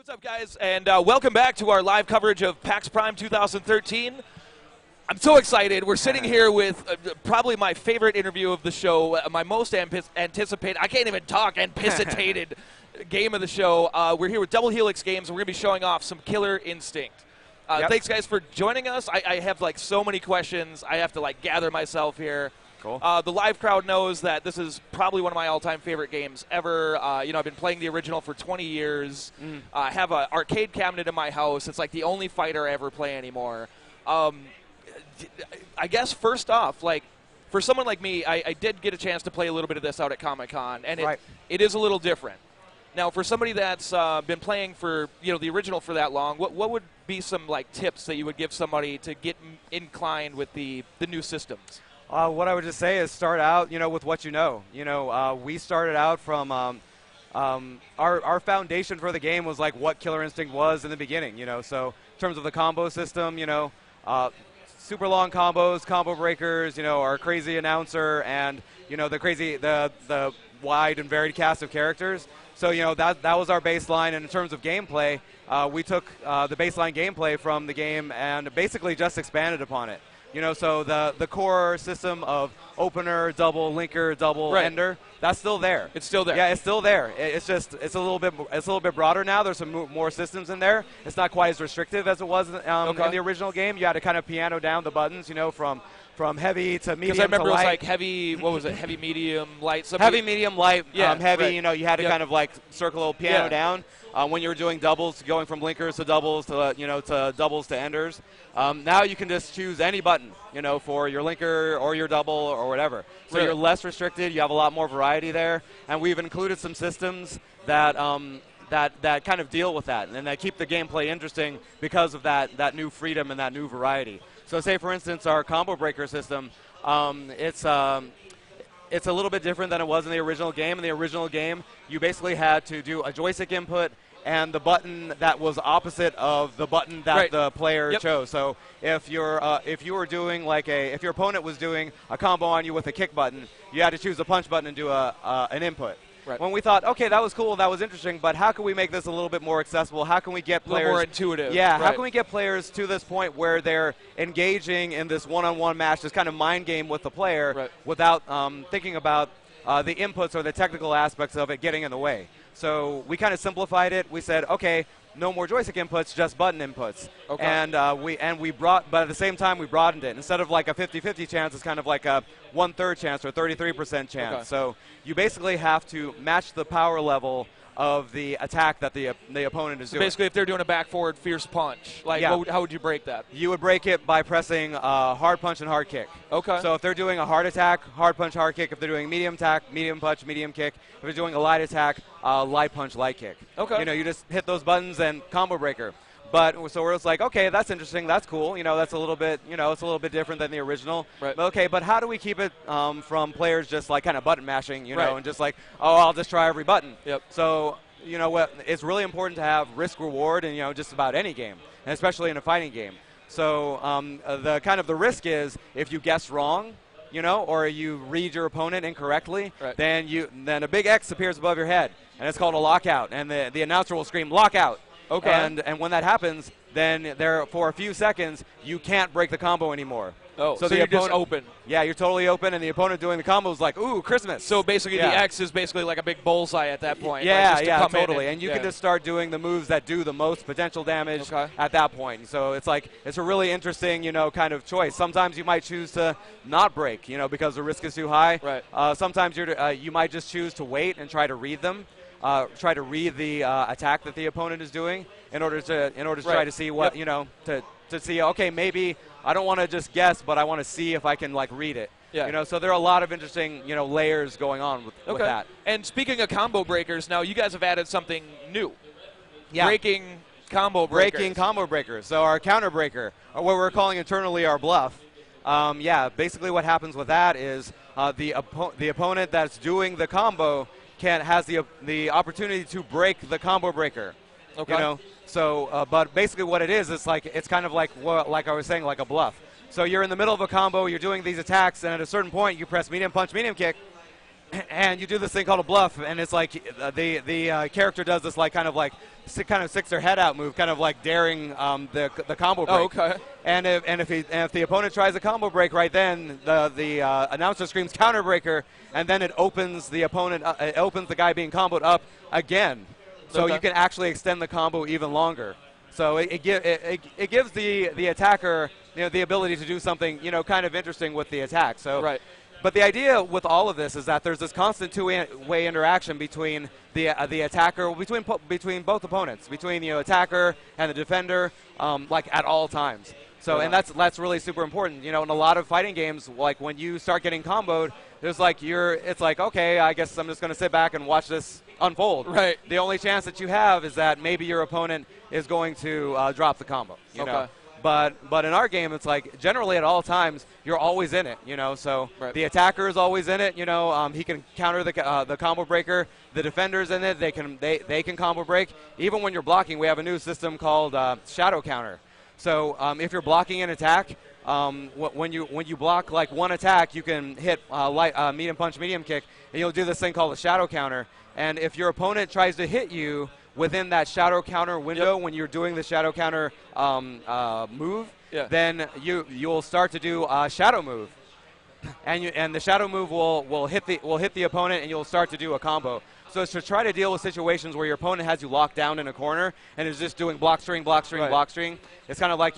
What's up, guys, and welcome back to our live coverage of PAX Prime 2013. I'm so excited. We're sitting here with probably my favorite interview of the show, my most anticipated, I can't even talk, anticipated game of the show. We're here with Double Helix Games, and we're going to be showing off some Killer Instinct. Thanks, guys, for joining us. I have, like, so many questions. I have to, like, gather myself here. Cool. The live crowd knows that this is probably one of my all-time favorite games ever. I've been playing the original for 20 years. I have an arcade cabinet in my house. It's like the only fighter I ever play anymore. I guess first off, like, for someone like me, I did get a chance to play a little bit of this out at Comic-Con, and it is a little different. Now, for somebody that's been playing for the original for that long, what would be some like tips that you would give somebody to get inclined with the new systems? What I would just say is start out, with what you know. We started out from our foundation for the game was like what Killer Instinct was in the beginning. So in terms of the combo system, super long combos, combo breakers, our crazy announcer, and the wide and varied cast of characters. So that was our baseline. And in terms of gameplay, we took the baseline gameplay from the game and basically just expanded upon it. So the core system of opener, double, linker, double, ender, that's still there. It's still there. Yeah, it's still there. It's a little bit broader now. There's some more systems in there. It's not quite as restrictive as it was in the original game. You had to kind of piano down the buttons, from heavy to medium to light. Because I remember it was like heavy, what was it, heavy, medium, light? Heavy, medium, light, heavy, right. You had to kind of like circle piano down. When you were doing doubles, going from linkers to doubles to doubles to enders. Now you can just choose any button, for your linker or your double or whatever. So you're less restricted. You have a lot more variety there. And we've included some systems that that kind of deal with that and that keep the gameplay interesting because of that new freedom and that new variety. So say, for instance, our combo breaker system, it's a little bit different than it was in the original game. In the original game, you basically had to do a joystick input and the button that was opposite of the button that the player chose. So if your opponent was doing a combo on you with a kick button, you had to choose a punch button and do an input. Right. When we thought, okay, that was cool, that was interesting, but how can we make this a little bit more accessible? How can we get players a little more intuitive? Yeah, how can we get players to this point where they're engaging in this one-on-one match, this kind of mind game with the player, without thinking about the inputs or the technical aspects of it getting in the way? So we kind of simplified it. We said, okay, no more joystick inputs, just button inputs. Okay. And we brought, but at the same time we broadened it. Instead of like a 50-50 chance, it's kind of like a 1/3 chance or 33% chance. Okay. So you basically have to match the power level of the attack that the opponent is doing. Basically, if they're doing a back forward fierce punch, like how would you break that? You would break it by pressing hard punch and hard kick. Okay. So if they're doing a hard attack, hard punch, hard kick. If they're doing medium attack, medium punch, medium kick. If they're doing a light attack, light punch, light kick. Okay. You just hit those buttons and combo breaker. But so we're just like, okay, that's interesting, that's cool. That's a little bit, it's a little bit different than the original. Right. But okay, but how do we keep it from players just like kind of button mashing, and just like, oh, I'll just try every button. Yep. So it's really important to have risk reward in just about any game, and especially in a fighting game. So the risk is if you guess wrong, or you read your opponent incorrectly, then a big X appears above your head, and it's called a lockout, and the announcer will scream lockout. Okay. And when that happens, then for a few seconds you can't break the combo anymore. Oh, so you're just open. Yeah, you're totally open, and the opponent doing the combo is like, ooh, Christmas. So basically the X is basically like a big bullseye at that point. Yeah, totally. And you can just start doing the moves that do the most potential damage at that point. So it's like, it's a really interesting, kind of choice. Sometimes you might choose to not break, because the risk is too high. Right. Sometimes you might just choose to wait and try to read them. Try to read the attack that the opponent is doing in order to try to see what to see. Okay, maybe I don't want to just guess, but I want to see if I can like read it. Yeah. So there are a lot of interesting layers going on with that. And speaking of combo breakers, now you guys have added something new. Yeah. Breaking combo breakers. Breaking combo breakers. So our counter breaker, or what we're calling internally our bluff. Basically what happens with that is the opponent that's doing the combo has the opportunity to break the combo breaker. Okay. So, but basically what it is, it's kind of like I was saying, like a bluff. So you're in the middle of a combo, you're doing these attacks, and at a certain point you press medium punch, medium kick, and you do this thing called a bluff, and it's like the character does this like kind of sticks their head out move, kind of like daring the combo break. Oh, okay. And if the opponent tries a combo break right then, the announcer screams counter breaker, and then it opens the opponent, it opens the guy being comboed up again, so you can actually extend the combo even longer. So it gives the attacker the ability to do something kind of interesting with the attack. So right. But the idea with all of this is that there's this constant two-way interaction between the attacker, between both opponents, between the attacker and the defender, like at all times. So and that's really super important. In a lot of fighting games, like when you start getting comboed, there's like it's like, okay, I guess I'm just going to sit back and watch this unfold. Right. The only chance that you have is that maybe your opponent is going to drop the combo. You know? But in our game, it's like generally at all times you're always in it, So the attacker is always in it, He can counter the combo breaker. The defender's in it. They can combo break. Even when you're blocking, we have a new system called shadow counter. So if you're blocking an attack, when you block like one attack, you can hit medium punch, medium kick, and you'll do this thing called a shadow counter. And if your opponent tries to hit you within that shadow counter window, when you're doing the shadow counter move, then you'll start to do a shadow move, and the shadow move will hit the opponent, and you'll start to do a combo. So it's to try to deal with situations where your opponent has you locked down in a corner and is just doing block string, block string, block string. It's kind of like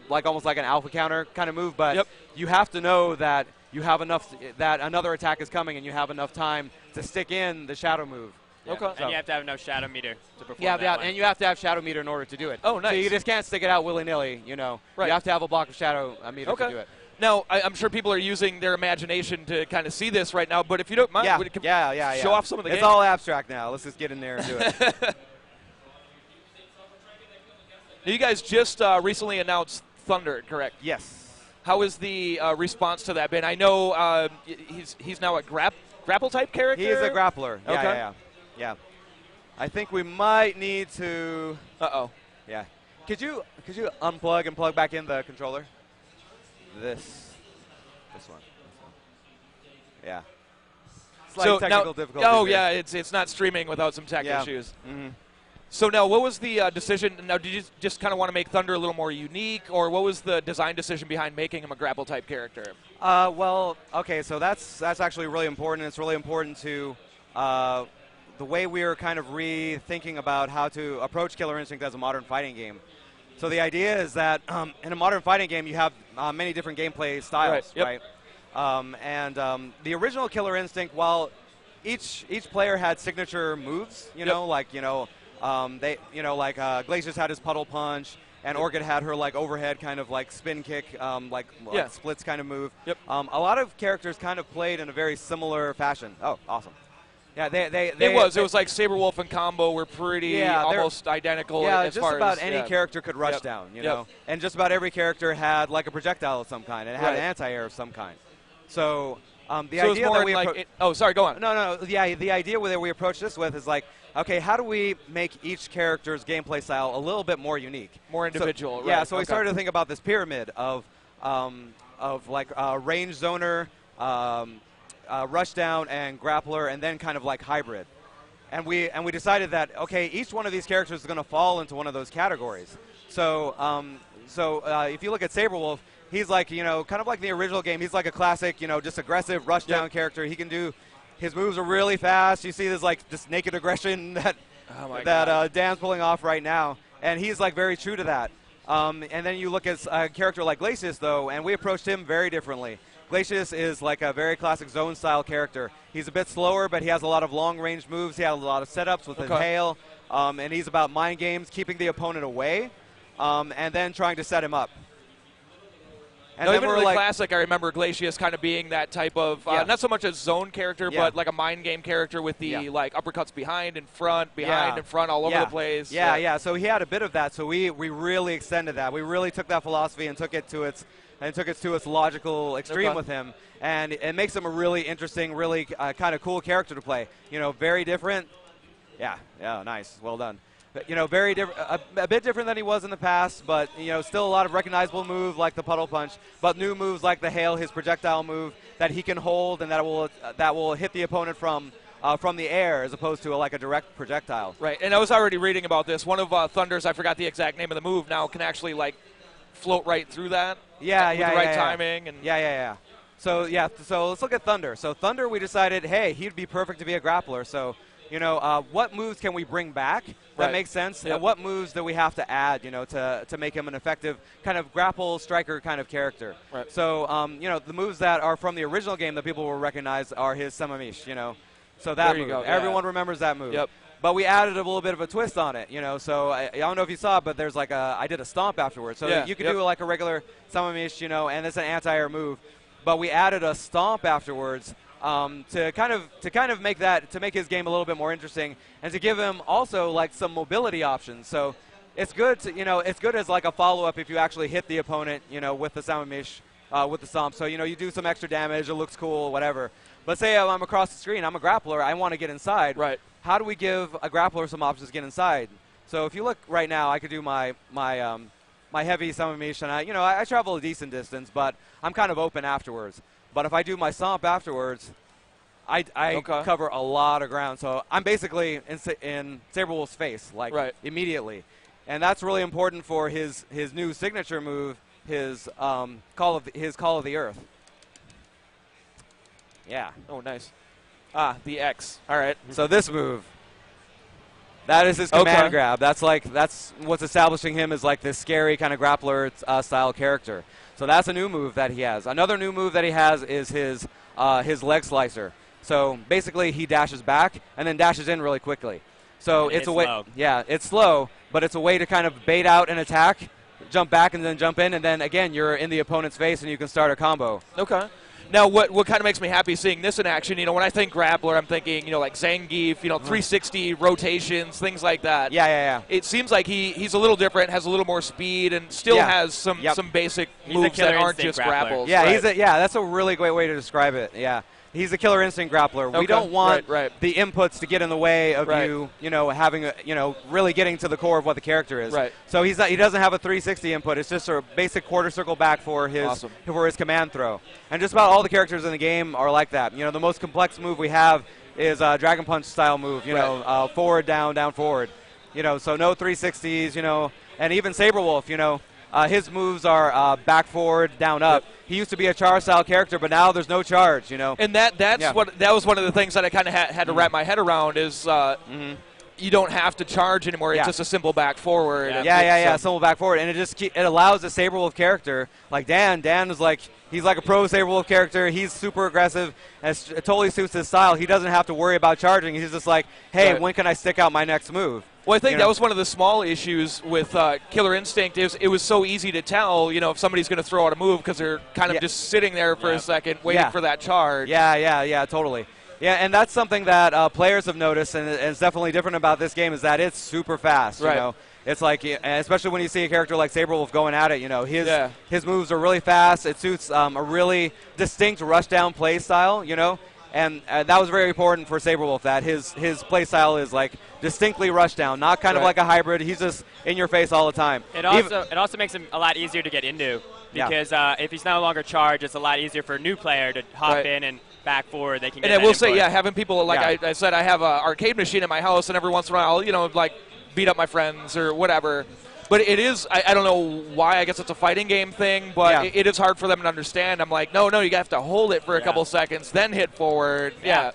like almost like an alpha counter kind of move, but you have to know that you have enough that another attack is coming, and you have enough time to stick in the shadow move. Yeah. Okay. And you have to have enough shadow meter to perform that one. And you have to have shadow meter in order to do it. Oh, nice. So you just can't stick it out willy-nilly, Right. You have to have a block of shadow meter to do it. Now, I'm sure people are using their imagination to kind of see this right now, but if you don't mind, show off some of the games. It's all abstract now. Let's just get in there and do it. Now, you guys just recently announced Thunder, correct? Yes. How has the response to that been? I know he's now a grapple type character. He is a grappler. Okay. Yeah. I think we might need to. Yeah. Could you unplug and plug back in the controller? This one. Yeah. Slight technical difficulty. Oh yeah, it's not streaming without some tech issues. Mm-hmm. So now, what was the decision? Now, did you just kind of want to make Thunder a little more unique, or what was the design decision behind making him a grapple type character? Well, okay, so that's actually really important. It's really important to the way we are kind of rethinking about how to approach Killer Instinct as a modern fighting game. So the idea is that in a modern fighting game, you have many different gameplay styles, right? And the original Killer Instinct, while each player had signature moves, Glacius had his puddle punch, and Orchid had her like overhead kind of like spin kick, like splits kind of move. A lot of characters kind of played in a very similar fashion. Oh, awesome. Yeah, it was like Saberwolf and Combo were pretty almost identical. Yeah, as just far about as, any character could rush down, you know, and just about every character had like a projectile of some kind, and had an anti-air of some kind. So the idea that we sorry, go on. No, the idea that we approach this with is like, okay, how do we make each character's gameplay style a little bit more unique, more individual? So, so we started to think about this pyramid of like range zoner. Rushdown and grappler, and then kind of like hybrid, and we decided that okay, each one of these characters is going to fall into one of those categories. So if you look at Saberwolf, he's like kind of like the original game. He's like a classic just aggressive rushdown character. He can do his moves are really fast. You see this naked aggression that Dan's pulling off right now, and he's like very true to that. And then you look at a character like Glacius though, and we approached him very differently. Glacius is like a very classic zone-style character. He's a bit slower, but he has a lot of long-range moves. He has a lot of setups with his hail, and he's about mind games, keeping the opponent away, and then trying to set him up. And even in the classic, I remember Glacius kind of being that type of, not so much a zone character, but like a mind game character with the like uppercuts behind and front, all over the place. So he had a bit of that. So we really extended that. We really took that philosophy and took it to its logical extreme with him, and it makes him a really interesting, really kind of cool character to play. Very different. Yeah, nice, well done. you know, very a bit different than he was in the past, but you know, still a lot of recognizable moves like the puddle punch, but new moves like the hail, his projectile move that he can hold and that will hit the opponent from the air as opposed to like a direct projectile. Right, and I was already reading about this. One of Thunder's, I forgot the exact name of the move, now can actually like float right through that. Yeah, with yeah, the right yeah, timing. And yeah. So let's look at Thunder. So Thunder, we decided, hey, he'd be perfect to be a grappler. So, you know, what moves can we bring back that makes sense, and what moves do we have to add, you know, to make him an effective kind of grapple striker kind of character. Right. So, you know, the moves that are from the original game that people will recognize are his Samamish, you know. So that move, everyone remembers that move. Yep. But we added a little bit of a twist on it, you know. So I don't know if you saw it, but there's like I did a stomp afterwards. So you could do like a regular Samamish, you know, and it's an anti-air move. But we added a stomp afterwards to kind of make his game a little bit more interesting, and to give him also like some mobility options. So it's good to, you know, it's good as like a follow-up if you actually hit the opponent, you know, with the Samamish, with the stomp. So, you know, you do some extra damage, it looks cool, whatever. But say I'm across the screen, I'm a grappler, I want to get inside. Right. How do we give a grappler some options to get inside? So if you look right now, I could do my heavy Samamish, and I travel a decent distance, but I'm kind of open afterwards. But if I do my stomp afterwards, I cover a lot of ground. So I'm basically in Saberwolf's face, like immediately. And that's really important for his new signature move, his Call of the Earth. Yeah. Oh, nice. The X. All right. So this move, that is his command grab. That's what's establishing him as like this scary kind of grappler style character. So that's a new move that he has. Another new move that he has is his leg slicer. So basically he dashes back and then dashes in really quickly. So it's a way. Slow. Yeah, it's slow, but it's a way to kind of bait out an attack, jump back and then jump in, and then again you're in the opponent's face and you can start a combo. Okay. Now, what kind of makes me happy seeing this in action, you know, when I think grappler, I'm thinking, you know, like Zangief, you know, 360 rotations, things like that. Yeah. It seems like he's a little different, has a little more speed, and still has some basic moves that aren't just grapples. Yeah, that's a really great way to describe it. Yeah. He's a killer instinct grappler. Okay. We don't want the inputs to get in the way of you know, having really getting to the core of what the character is. Right. So he doesn't have a 360 input. It's just a basic quarter circle back for his command throw. And just about all the characters in the game are like that. You know, the most complex move we have is a Dragon Punch style move. You know, forward, down, down, forward. You know, so no 360s. You know, and even Saberwolf. You know. His moves are back, forward, down, up. He used to be a charge style character, but now there's no charge, you know. And that was one of the things that I kind of had to wrap my head around is you don't have to charge anymore. It's just a simple back forward. Simple back forward, and it allows the Saberwolf character like Dan. Dan is like he's like a pro Saberwolf character. He's super aggressive, and it totally suits his style. He doesn't have to worry about charging. He's just like, hey, when can I stick out my next move? Well, I think that was one of the small issues with Killer Instinct. It was so easy to tell, you know, if somebody's going to throw out a move because they're kind of just sitting there for a second waiting for that charge. Yeah, totally. Yeah, and that's something that players have noticed, and it's definitely different about this game, is that it's super fast. You know, it's like, especially when you see a character like Saberwolf going at it, you know, his moves are really fast. It suits a really distinct rushdown play style, you know. And that was very important for Saberwolf, that his play style is like distinctly rushdown, not kind of like a hybrid. He's just in your face all the time. It also makes him a lot easier to get into, because if he's no longer charged, it's a lot easier for a new player to hop in and back forward. They can get and I will input. say, having people, like I said, I have an arcade machine in my house, and every once in a while, you know, like beat up my friends or whatever. But it is, I don't know why, I guess it's a fighting game thing, but it is hard for them to understand. I'm like, no, you have to hold it for a couple seconds, then hit forward. Yeah,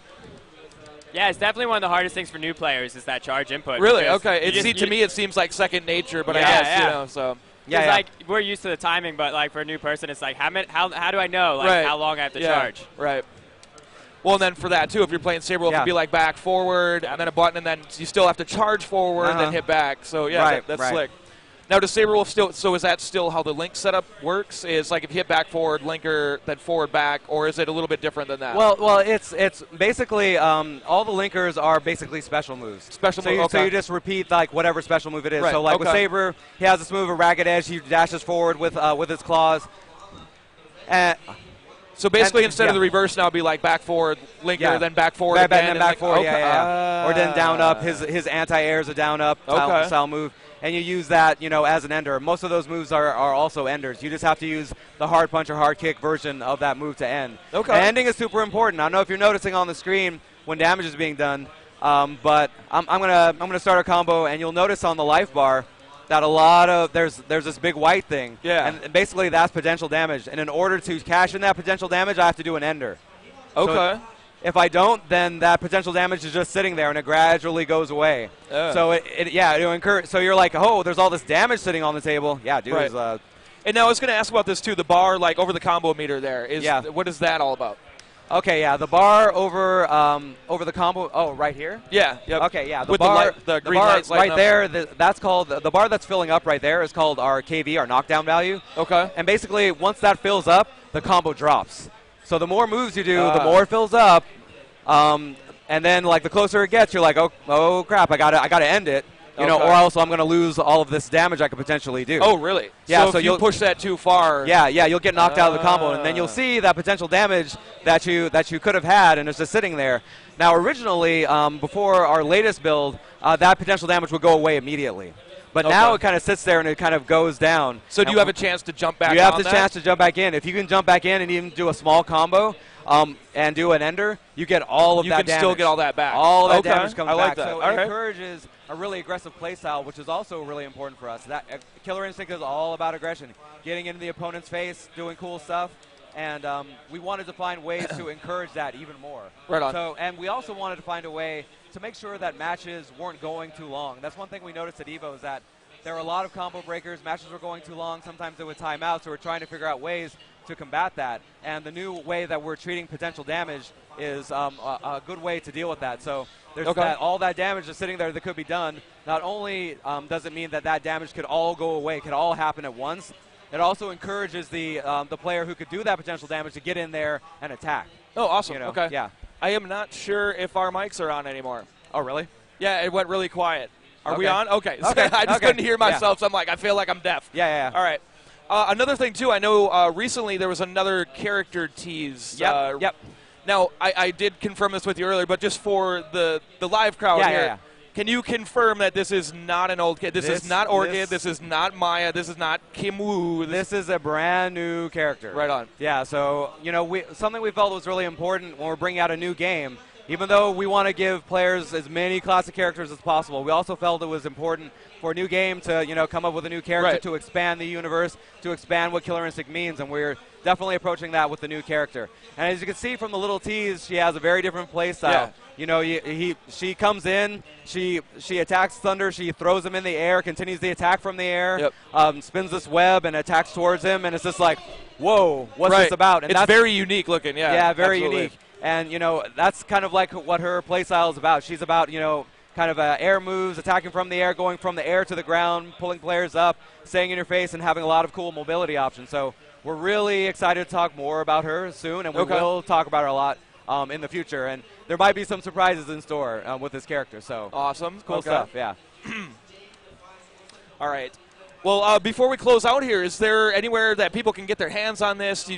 it's definitely one of the hardest things for new players is that charge input. Really? Okay. To me, it seems like second nature, but I guess, you know, so. Yeah, like, we're used to the timing, but like for a new person, it's like, how do I know like how long I have to charge? Right. Well, and then for that, too, if you're playing Saberwolf, it'd be like back, forward, and then a button, and then you still have to charge forward, then hit back. So, that's slick. Now, does Saberwolf still – so is that still how the link setup works? Is like if you hit back, forward, linker, then forward, back, or is it a little bit different than that? Well, it's basically all the linkers are basically special moves. So you just repeat like whatever special move it is. So like with Saber, he has this move, a Ragged Edge. He dashes forward with his claws. So basically, And- instead yeah. of the reverse, now it'd be like back forward, linker, Yeah. then back forward Back, again, and then back forward, yeah. Or then down up. His anti-air is a down up style move. And you use that, as an ender. Most of those moves are also enders. You just have to use the hard punch or hard kick version of that move to end. Okay. And ending is super important. I don't know if you're noticing on the screen when damage is being done, but I'm gonna start a combo, and you'll notice on the life bar that a lot of there's this big white thing. Yeah. And basically that's potential damage. And in order to cash in that potential damage, I have to do an ender. Okay. So if I don't, then that potential damage is just sitting there, and it gradually goes away. So it'll encourage. So you're like, oh, there's all this damage sitting on the table. Yeah, dude. Right. And now I was going to ask about this too. The bar, like over the combo meter, there is. Yeah. What is that all about? Okay, yeah, the bar over the combo. Oh, right here. Yeah. Yep. Okay, yeah, the With bar, the green lights lighting right up. there. That's called the bar that's filling up right there is called our KV, our knockdown value. Okay. And basically, once that fills up, the combo drops. So the more moves you do, the more it fills up. And then, like, the closer it gets, you're like, oh crap, I gotta end it, or else I'm gonna lose all of this damage I could potentially do. Oh, really? Yeah. So if you push that too far. Yeah, you'll get knocked out of the combo, and then you'll see that potential damage that you could have had, and it's just sitting there. Now, originally, before our latest build, that potential damage would go away immediately. But now it kind of sits there and it kind of goes down. So do you have a chance to jump back? You have the chance to jump back in. If you can jump back in and even do a small combo and do an ender, you get all of that damage. You can still get all that back. All that damage comes I like back. that. So it encourages a really aggressive playstyle, which is also really important for us. That Killer Instinct is all about aggression, getting into the opponent's face, doing cool stuff. And we wanted to find ways to encourage that even more. Right on. So, and we also wanted to find a way to make sure that matches weren't going too long. That's one thing we noticed at EVO is that there were a lot of combo breakers. Matches were going too long. Sometimes they would time out, so we're trying to figure out ways to combat that. And the new way that we're treating potential damage is a good way to deal with that. So there's all that damage that's sitting there that could be done. Not only does it mean that damage could all go away, could all happen at once, it also encourages the player who could do that potential damage to get in there and attack. Oh, awesome. Okay. Yeah. I am not sure if our mics are on anymore. Oh, really? Yeah, it went really quiet. Are we Okay. on? Okay. Okay. I just couldn't hear myself, so I'm like, I feel like I'm deaf. Yeah. All right. Another thing, too, I know recently there was another character tease. Yep. Now, I did confirm this with you earlier, but just for the live crowd here, Yeah. can you confirm that this is not an old kid? This is not Orchid. This is not Maya. This is not Kim Woo. This is a brand new character. Right on. Yeah, so, something we felt was really important when we're bringing out a new game. Even though we want to give players as many classic characters as possible, we also felt it was important for a new game to, come up with a new character to expand the universe, to expand what Killer Instinct means, and we're definitely approaching that with the new character. And as you can see from the little tease, she has a very different play style. Yeah. She comes in, she attacks Thunder, she throws him in the air, continues the attack from the air, spins this web and attacks towards him, and it's just like, whoa, what's this about? And it's very unique looking, yeah. Yeah, very absolutely. unique. And, that's kind of like what her playstyle is about. She's about, kind of air moves, attacking from the air, going from the air to the ground, pulling players up, staying in your face, and having a lot of cool mobility options. So we're really excited to talk more about her soon, and we will talk about her a lot in the future. And there might be some surprises in store with this character. So awesome. Cool stuff, yeah. All right. Well, before we close out here, is there anywhere that people can get their hands on this?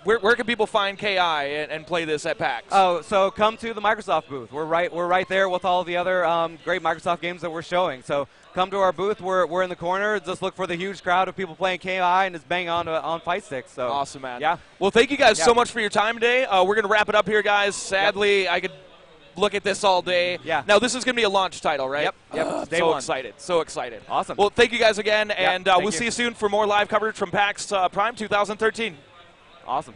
Where can people find KI and play this at PAX? Oh, so come to the Microsoft booth. We're right there with all the other great Microsoft games that we're showing. So come to our booth. We're in the corner. Just look for the huge crowd of people playing KI and just bang on fight sticks. So awesome, man. Yeah. Well, thank you guys so much for your time today. We're going to wrap it up here, guys. Sadly, I could look at this all day. Yeah. Now, this is going to be a launch title, right? Yep. Day so one. excited. So excited. Awesome. Well, thank you guys again, and thank we'll see you soon for more live coverage from PAX Prime 2013. Awesome.